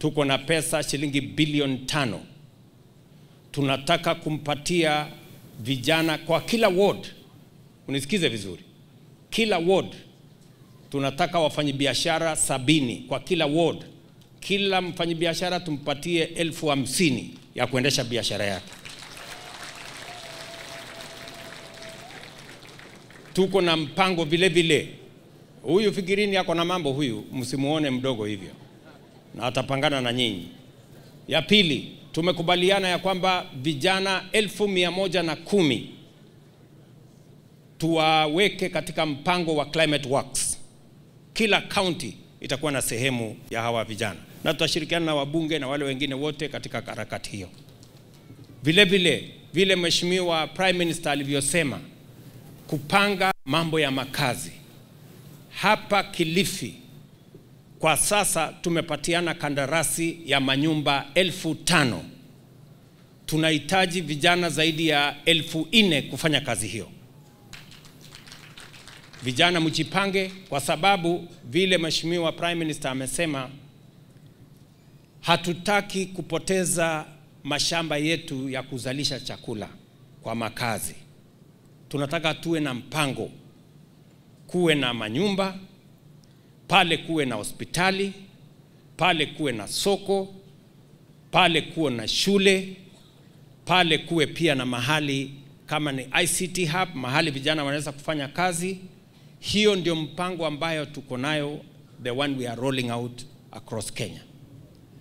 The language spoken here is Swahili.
tuko na pesa shilingi bilioni 5. Tunataka kumpatia vijana kwa kila ward. Unisikize vizuri. Kila ward tunataka wafanyabiashara 70 kwa kila ward. Kila mfanyabiashara tumpatie 50,000 ya kuendesha biashara yake. Tuko na mpango vile vile. Huyu fikirini yako na mambo huyu, msimuone mdogo hivyo. Na atapangana na nyinyi. Ya pili, tumekubaliana ya kwamba vijana 110,000 tuwaweke katika mpango wa Climate Works. Kila county itakuwa na sehemu ya hawa vijana. Na tutashirikiana na wabunge na wale wengine wote katika harakati hiyo. Vile Mheshimiwa Prime Minister alivyosema, kupanga mambo ya makazi. Hapa Kilifi kwa sasa tumepatiana kandarasi ya manyumba 5,000. Tunahitaji vijana zaidi ya 4,000 kufanya kazi hiyo. Vijana mjipange, kwa sababu vile Mheshimiwa Prime Minister amesema, hatutaki kupoteza mashamba yetu ya kuzalisha chakula kwa makazi. Tunataka tuwe na mpango, kuwe na manyumba, pale kuwe na hospitali, pale kuwe na soko, pale kuwe na shule, pale kuwe pia na mahali kama ni ICT hub, mahali vijana wanaweza kufanya kazi. Hiyo ndio mpango ambayo tuko nayo, the one we are rolling out across Kenya.